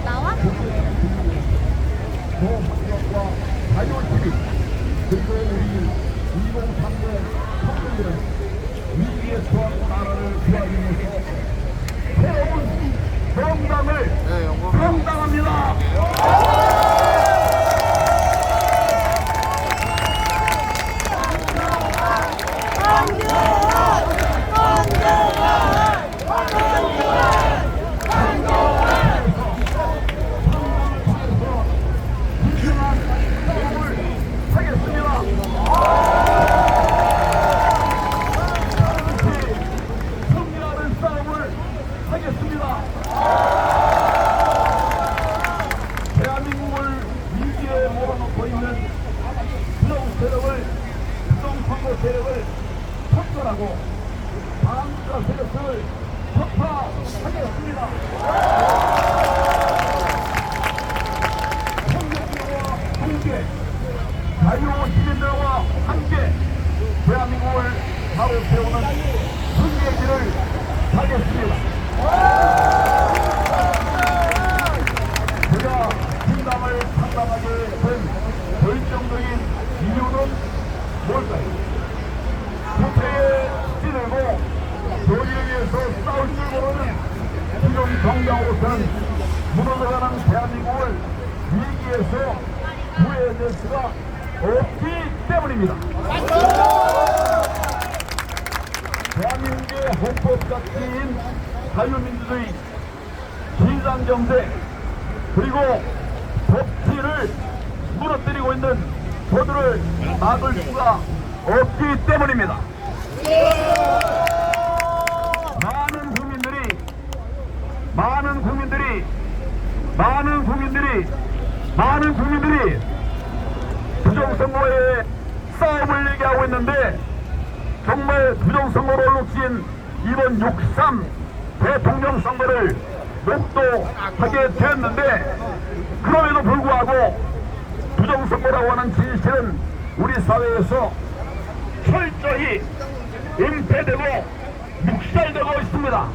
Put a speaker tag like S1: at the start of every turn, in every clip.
S1: 나와?
S2: 환경과 자율주의 그리고 우리 2030 청년들은 위기에 처한 나라를 구하기 위해서 새로운 정당을 창당합니다. 승리하는 싸움을 하겠습니다. 대한민국을 위기에 몰아넣고 있는 부정 세력을, 부정 선거 세력을 척결하고 반국가 세력을 척파하겠습니다. 청년들과 함께, 자유 시민들과 함께 대한민국을 바로 세우는 승리의 길을 가겠습니다. 제가 진당을 창당하게 된 결정적인 이유는 뭘까요? 국회에 찌르고 도리에 위해서 싸울 줄 모르는 지금 정당으로서는 무너져가는 대한민국을 위기에서 구해낼 수가 없기 때문입니다. 대한민국의 헌법가치인 자유민주주의, 시장경제, 그리고 법치를 무너뜨리고 있는 저들을 막을 수가 없기 때문입니다. 많은 국민들이 부정선거에 싸움을 얘기하고 있는데 정말 부정선거로 놓친 이번 6.3 대통령 선거를 목도하게 되었는데 그럼에도 불구하고 부정선거라고 하는 진실은 우리 사회에서 철저히 은폐되고 묵살되고 있습니다.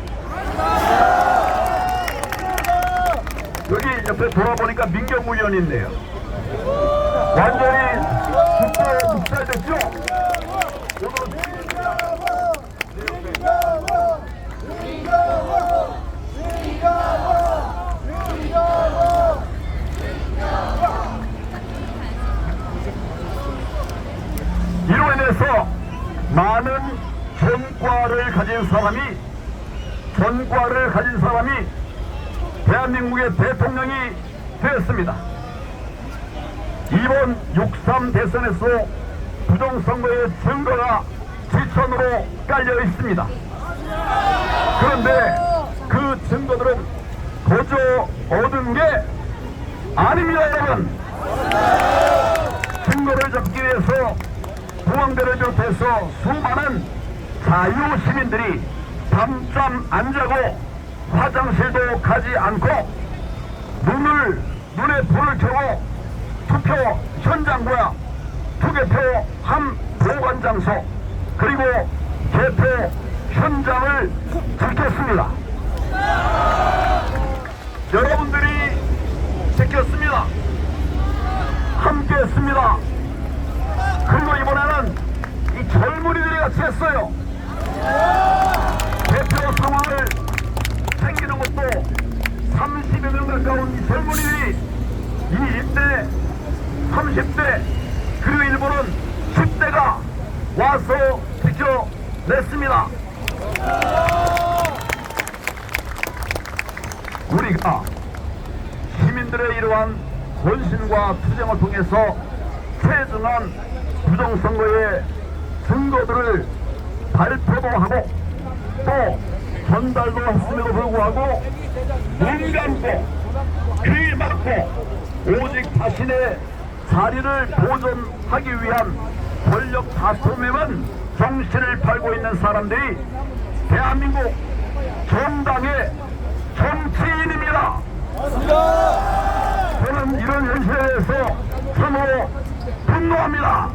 S2: 여기 옆에 돌아보니까 민경우 의원이 있네요. 완전히 죽고 묵살됐죠? 이로 인해서 많은 전과를 가진 사람이 대한민국의 대통령이 되었습니다. 이번 6.3 대선에서 부정선거의 증거가 지천으로 깔려 있습니다. 그런데 그 증거들은 거저 얻은 게 아닙니다, 여러분. 증거를 잡기 위해서 중앙대를 비롯해서 수많은 자유시민들이 밤잠 안 자고 화장실도 가지 않고 눈에 불을 켜고 투표 현장과 투개표 한 보관 장소 그리고 개표 현장을 지켰습니다. 여러분들이 지켰습니다. 함께 했습니다. 그리고 이번에는 이 젊은이들이 같이 했어요. 개표 상황을 챙기는 것도 30여 명 가까운 이 젊은이들이 20대, 30대, 그리고 일부는 10대가 와서 지켜냈습니다. 우리가 시민들의 이러한 헌신과 투쟁을 통해서 체증한 부정선거의 증거들을 발표도 하고 또 전달도 했음에도 불구하고 눈 감고 귀 막고 오직 자신의 자리를 보존하기 위한 권력 다툼에만 정신을 팔고 있는 사람들이 대한민국 정당의 정치인입니다. 저는 이런 현실에 대해서 참으로 분노합니다.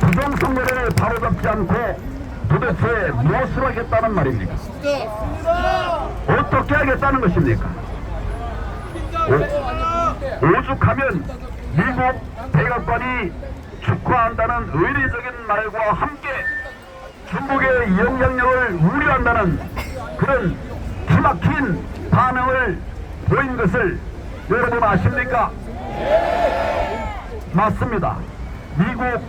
S2: 부정선거를 바로잡지 않고 도대체 무엇을 하겠다는 말입니까? 어떻게 하겠다는 것입니까? 오죽하면 미국 백악관이 축하한다는 의례적인 말과 함께 중국의 영향력을 우려한다는 그런 기막힌 반응을 보인 것을 여러분 아십니까? 맞습니다. 미국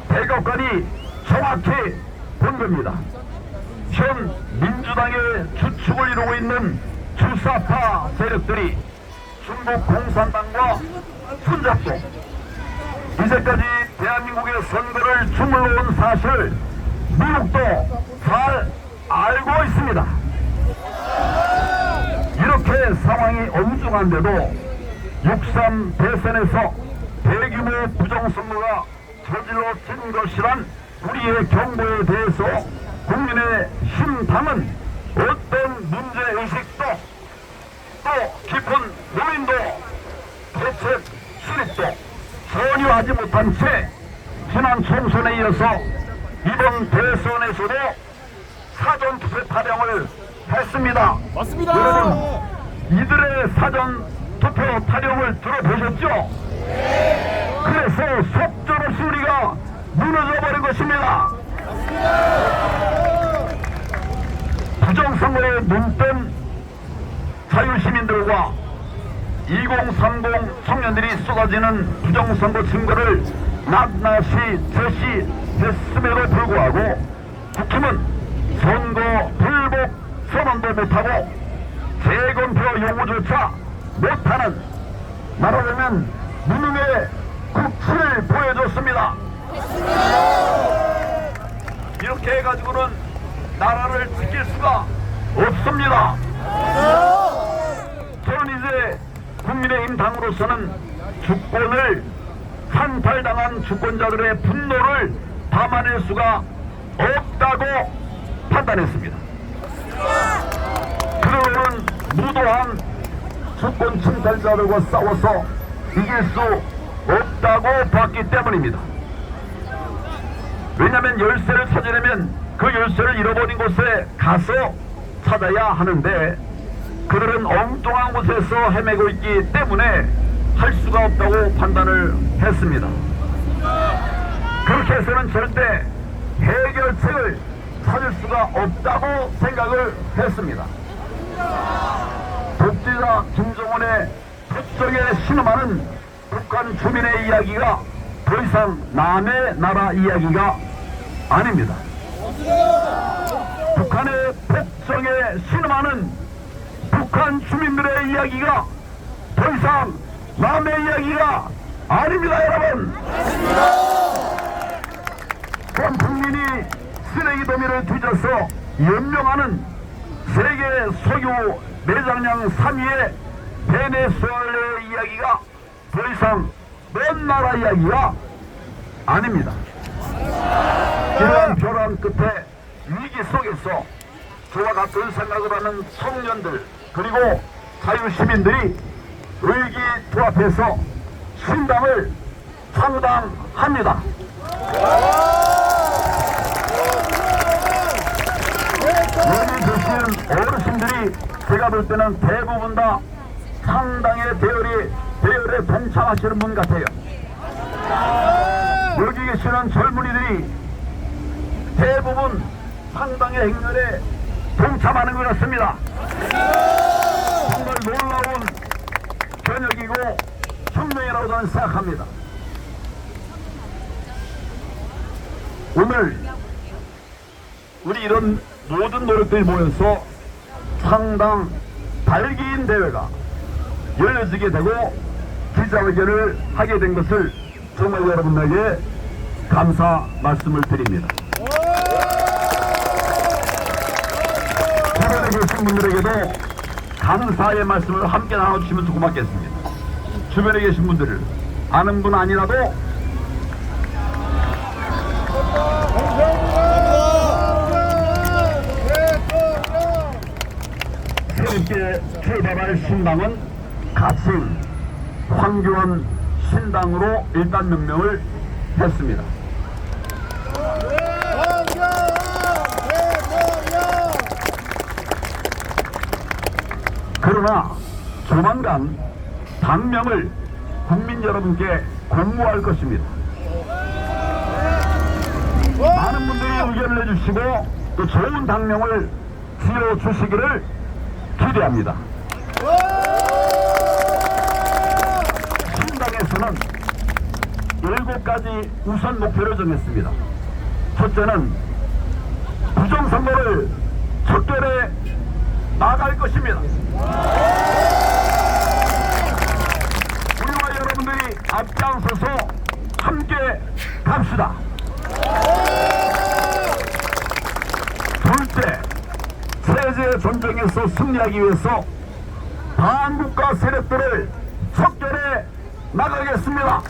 S2: 백악관이 정확히 본 겁니다. 현 민주당의 주축을 이루고 있는 주사파 세력들이 중국 공산당과 손잡고 이제까지 대한민국의 선거를 주물러 온 사실을 미국도 잘 알고 있습니다. 이렇게 상황이 엄중한데도 6.3 대선에서 대규모 부정선거가 저질러진 것이란 우리의 경고에 대해서 국민의 심당은 어떤 문제의식도 또 깊은 고민도 대책 수립도 전혀 하지 못한 채 지난 총선에 이어서 이번 대선에서도 사전투표 타령을 했습니다.
S1: 맞습니다.
S2: 여러분 이들의 사전투표 타령을 들어보셨죠? 그래서 속절없이 우리가 무너져버린 것입니다. 부정선거에 눈뜬 자유시민들과 2030 청년들이 쏟아지는 부정선거 증거를 낱낱이 제시했음에도 불구하고 국힘은 선거 불복 선언도 못하고 재검표 요구조차 못하는 말하자면 무능의 국치를 보여줬습니다. 이렇게 해가지고는 나라를 지킬 수가 없습니다. 저는 이제 국민의힘 당으로서는 주권을 산탈당한 주권자들의 분노를 담아낼 수가 없다고 판단했습니다. 그들은 무도한 주권 침탈자들과 싸워서 이길 수 없다고 봤기 때문입니다. 왜냐하면 열쇠를 찾으려면 그 열쇠를 잃어버린 곳에 가서 찾아야 하는데 그들은 엉뚱한 곳에서 헤매고 있기 때문에 할 수가 없다고 판단을 했습니다. 그렇게 해서는 절대 해결책을 찾을 수가 없다고 생각을 했습니다. 독재자 김정은의 표정에 신음하는 북한 주민의 이야기가 더 이상 남의 나라 이야기가 아닙니다. 북한의 폭정에 신음하는 북한 주민들의 이야기가 더 이상 남의 이야기가 아닙니다, 여러분. 전 국민이 쓰레기 더미를 뒤져서 연명하는 세계 석유 매장량 3위의 베네수엘라의 이야기가 더 이상 먼 나라 이야기가 아닙니다. 이러한 벼랑 끝에 위기 속에서 저와 같은 생각을 하는 청년들 그리고 자유시민들이 의기투합해서 신당을 창당합니다. 여기 계신 어르신들이 제가 볼 때는 대부분 다 창당의 대열에 동참하시는 분 같아요. 여기 계시는 젊은이들이 대부분 창당의 행렬에 동참하는 것 같습니다. 정말 놀라운 변혁이고 혁명이라고 저는 생각합니다. 오늘 우리 이런 모든 노력들이 모여서 창당 발기인 대회가 열려지게 되고 기자회견을 하게 된 것을 정말 여러분에게 감사 말씀을 드립니다. 주변에 계신 분들에게도 감사의 말씀을 함께 나눠주시면 고맙겠습니다. 주변에 계신 분들을 아는 분 아니라도 새롭게 출발할 신당은 가칭 황교안 신당으로 일단 명명을 했습니다. 그러나 조만간 당명을 국민 여러분께 공모할 것입니다. 많은 분들이 의견을 내주시고 또 좋은 당명을 지어주시기를 기대합니다. 신당에서는 7가지 우선 목표를 정했습니다. 첫째는 부정선거를 척결해 나갈 것입니다. 우리와 여러분들이 앞장서서 함께 갑시다. 둘째, 세제 전쟁에서 승리하기 위해서 반국가 세력들을 척결해 나가겠습니다.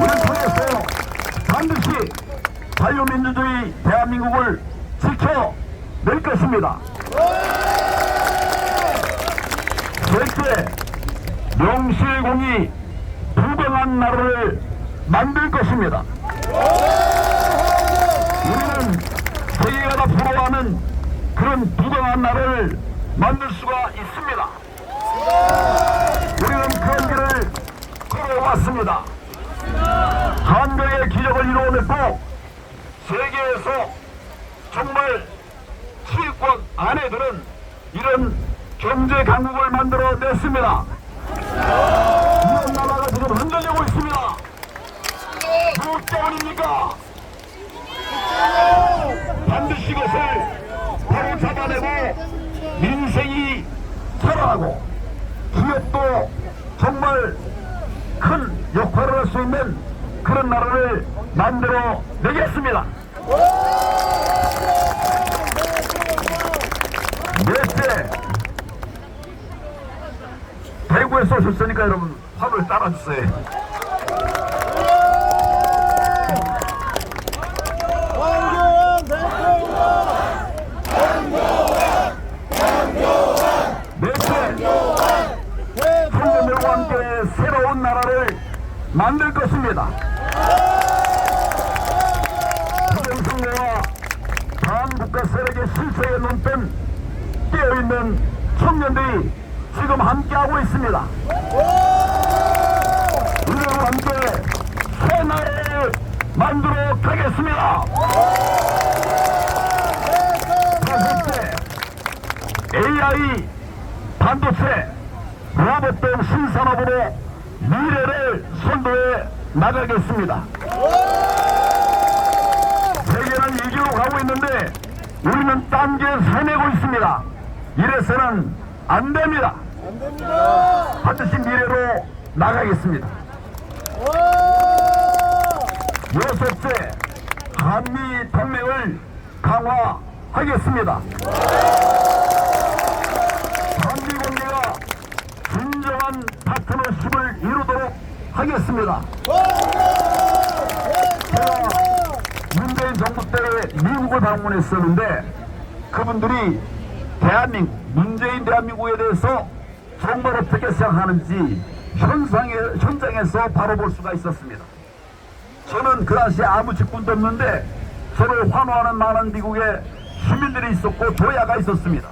S2: 우리는 통해서 반드시 자유민주주의 대한민국을 지켜낼 것입니다. 셋째, 명실공히 부강한 나라를 만들 것입니다. 우리는 세계가 다 부러워하는 그런 부강한 나라를 만들 수가 있습니다. 우리는 그런 길을 걸어왔습니다. 한국의 기적을 이루어냈고 세계에서 정말 치권 아내들은 이런 경제 강국을 만들어냈습니다. 이런 나라가 지금 흔들리고 있습니다. 무엇 때문입니까? 반드시 이것을 바로 잡아내고 민생이 살아나고 기업도 정말 큰 역할을 할 수 있는 그런 나라를 만들어 내겠습니다. 넷째, 대구에서 오셨으니까 여러분 화를 따라주세요. 청년들과 함께 새로운 나라를 만들 것입니다. 부정선거와 반국가 세력의 실세에 눈뜬 깨어있는 청년들이 지금 함께하고 있습니다. 우리와 함께 새 나라를 만들어 가겠습니다. 다섯째, AI, 반도체, 로봇 등 신산업으로 미래를 선도해 나가겠습니다. 세계는 이 길로 가고 있는데 우리는 딴 길 세내고 있습니다. 이래서는 안 됩니다. 반드시 미래로 나가겠습니다. 여섯째, 한미 동맹을 강화하겠습니다. 한미 관계가 진정한 파트너십을 이루도록 하겠습니다. 제가 문재인 정부 때 미국을 방문했었는데 그분들이 문재인 대한민국에 대해서 정말 어떻게 생각하는지 현장에서 바로 볼 수가 있었습니다. 저는 그 당시에 아무 직분도 없는데 저를 환호하는 많은 미국의 시민들이 있었고 도야가 있었습니다.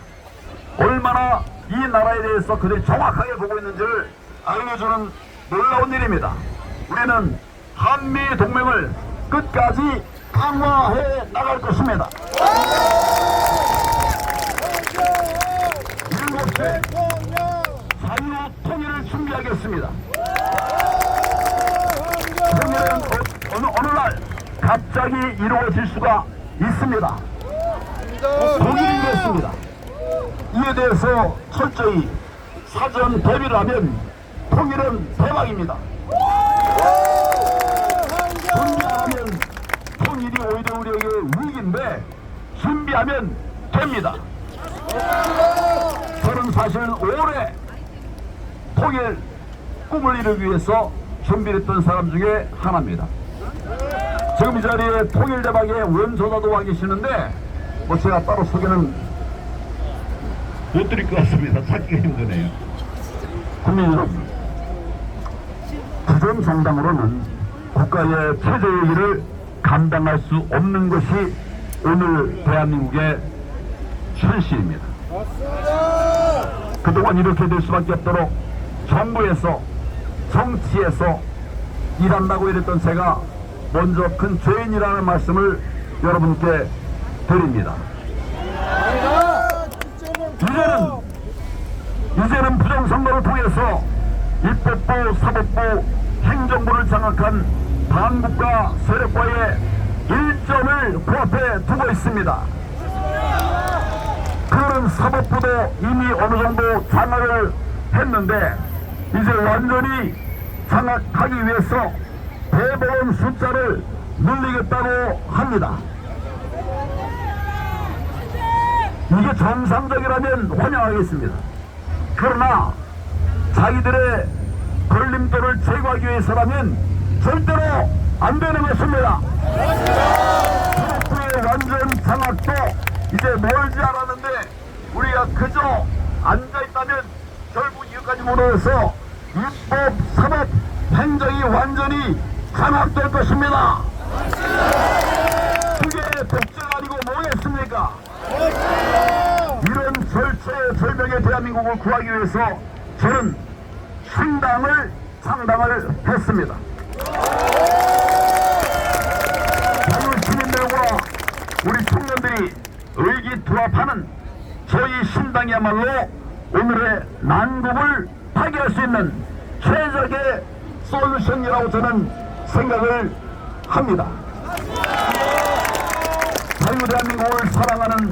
S2: 얼마나 이 나라에 대해서 그들이 정확하게 보고 있는지를 알려주는 놀라운 일입니다. 우리는 한미 동맹을 끝까지 강화해 나갈 것입니다. 일곱째, 자유 통일을 준비하겠습니다. 통일은 어느 날 갑자기 이루어질 수가 있습니다. 독일이 됐습니다. 이에 대해서 철저히 사전 대비를 하면 통일은 대박입니다. 준비하면 통일이 오히려 우리에게 위기인데 준비하면 됩니다. 저는 사실 오래 통일 꿈을 이루기 위해서 준비를 했던 사람 중에 하나입니다. 지금 이 자리에 통일대박의 원조사도 와 계시는데 뭐 제가 따로 소개는 못 드릴 것 같습니다. 찾기가 힘드네요. 국민 여러분, 기존 정당으로는 국가의 최저의 일을 감당할 수 없는 것이 오늘 대한민국의 현실입니다. 그동안 이렇게 될 수밖에 없도록 정부에서 정치에서 일한다고 이랬던 제가 먼저 큰 죄인이라는 말씀을 여러분께 드립니다. 이제는 부정선거를 통해서 입법부, 사법부, 행정부를 장악한 반국가 세력과의 일전을 코앞에 두고 있습니다. 그런 사법부도 이미 어느 정도 장악을 했는데 이제 완전히 장악하기 위해서 대법원 숫자를 늘리겠다고 합니다. 이게 정상적이라면 환영하겠습니다. 그러나 자기들의 걸림돌을 제거하기 위해서라면 절대로 안 되는 것입니다. 사법부의 완전 장악도 이제 멀지 않았는데 우리가 그저 앉아있다면 결국 이것까지 몰아서 입법, 사법, 행정이 완전히 장악될 것입니다. 그게 독재가 아니고 뭐겠습니까? 이런 절체절명의 대한민국을 구하기 위해서 저는 신당을 창당을 했습니다. 자유시민들과 우리 청년들이 의기투합하는 저희 신당이야말로 오늘의 난국을 파괴할 수 있는 최적의 솔루션이라고 저는 생각을 합니다. 자유대한민국을 사랑하는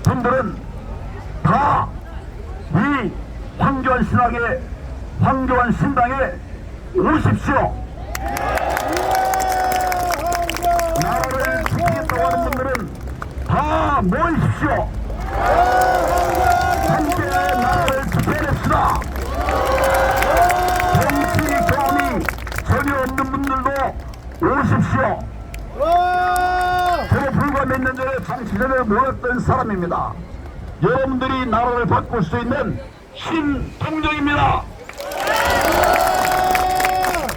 S2: 분들은 다 이 황교안 신당에 오십시오. 나라를 지키겠다고 하는 분들은 다 모이십시오. 함께 나라를 지켜냅시다. 정치 경험이 전혀 없는 분들도 오십시오. 저는 불과 몇 년 전에 정치전에 모였던 사람입니다. 여러분들이 나라를 바꿀 수 있는 신동정입니다.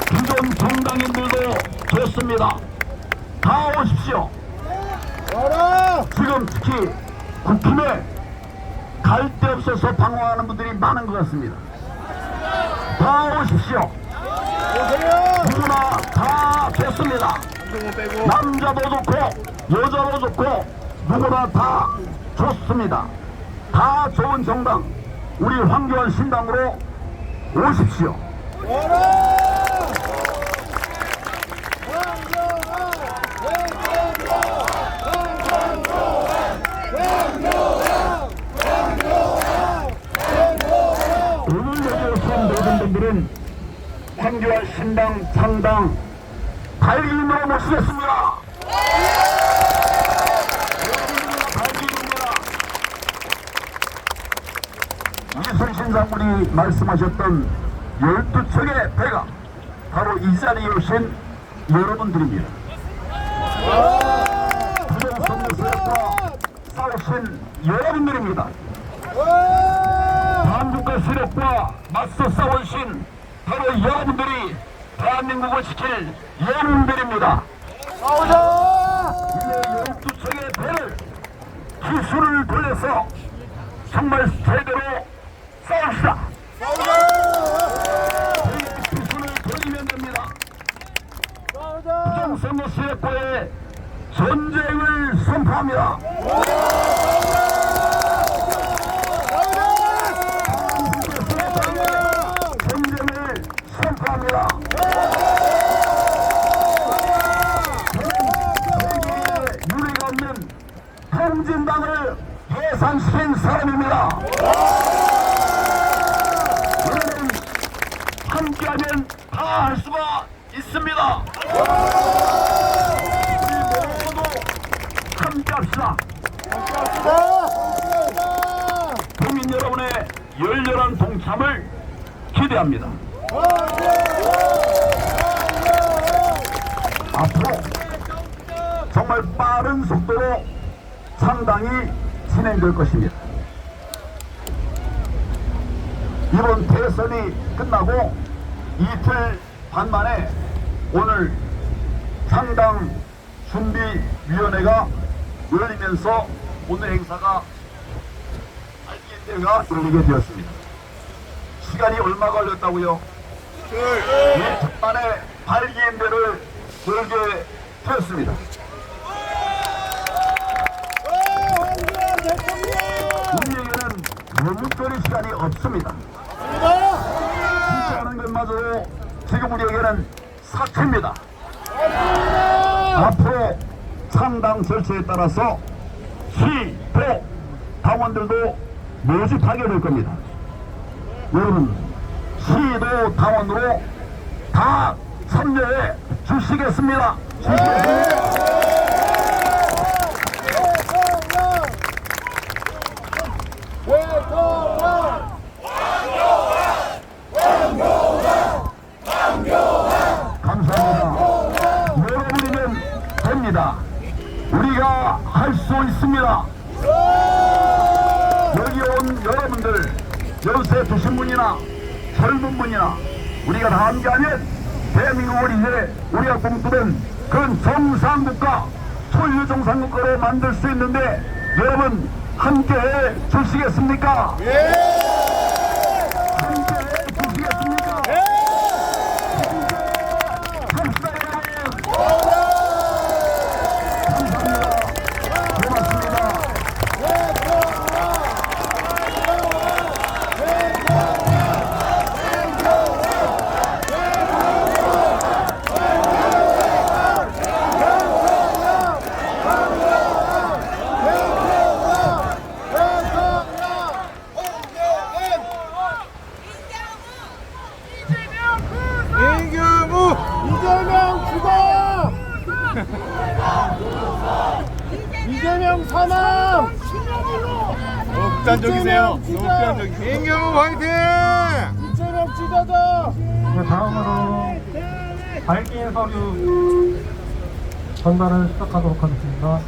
S2: 기존 정당인들도 좋습니다. 다 오십시오. 지금 특히 국힘에 갈 데 없어서 방황하는 분들이 많은 것 같습니다. 다 오십시오. 누구나 다 좋습니다. 남자도 좋고 여자도 좋고 누구나 다 좋습니다. 다 좋은 정당 우리 황교안 신당으로 오십시오. 오늘 여기 오신 모든 분들은 황교안 신당 창당 발기인으로 모시겠습니다. 이순신 장군이 말씀하셨던 12척의 배가 바로 이 자리에 오신 여러분들입니다. 부정선거세력과 싸우신 여러분들입니다. 반국가 세력과 맞서 싸우신 바로 여러분들이 대한민국을 지킬 영웅들입니다. 이제 12척의 배를 기술을 돌려서 정말 제대로 싸웁시다. 기술을 돌리면 됩니다. 부정선거 세력과의 전쟁을 선포합니다. 전쟁을 선포합니다. 유례가 없는 통진당을 해산시킨 사람입니다. 우리는 함께하면 다 할 수가 있습니다. 우리 모두 함께합시다. 국민 여러분의 열렬한 동참을 기대합니다. 앞으로 정말 빠른 속도로 창당이 진행될 것입니다. 이번 대선이 끝나고 이틀 반만에 오늘 창당 준비위원회가 열리면서 오늘 행사가 발기인대회가 열리게 되었습니다. 시간이 얼마 걸렸다고요? 이틀 만에 발기인대를 열게 되었습니다. 우리에게는 머뭇거릴 시간이 없습니다. 진짜하는 것마저도 지금 우리에게는 사치입니다. 앞으로 창당 절차에 따라서 시, 도, 당원들도 모집하게 될 겁니다. 여러분, 시도 당원으로 다 참여해 주시겠습니다. 감사합니다. 여러분이면 됩니다. 우리가 할 수 있습니다. 여기 온 여러분들, 연세 드신 분이나 젊은 분이나 우리가 다 함께하면 대한민국을 이제 우리가 꿈꾸던 그런 정상국가, 초유정상국가로 만들 수 있는데 여러분 함께해 주시겠습니까? 함께해 주시겠습니까? 합시다 여러분. 감사합니다. 고맙습니다.
S1: 이재명 죽어! 이재명 사망!
S3: 너무 극단적이세요. 너무 극단적이세요. 임경우 화이팅!
S1: 이재명 찢어져!
S4: 다음으로 발기인 서류 전달을 시작하도록 하겠습니다.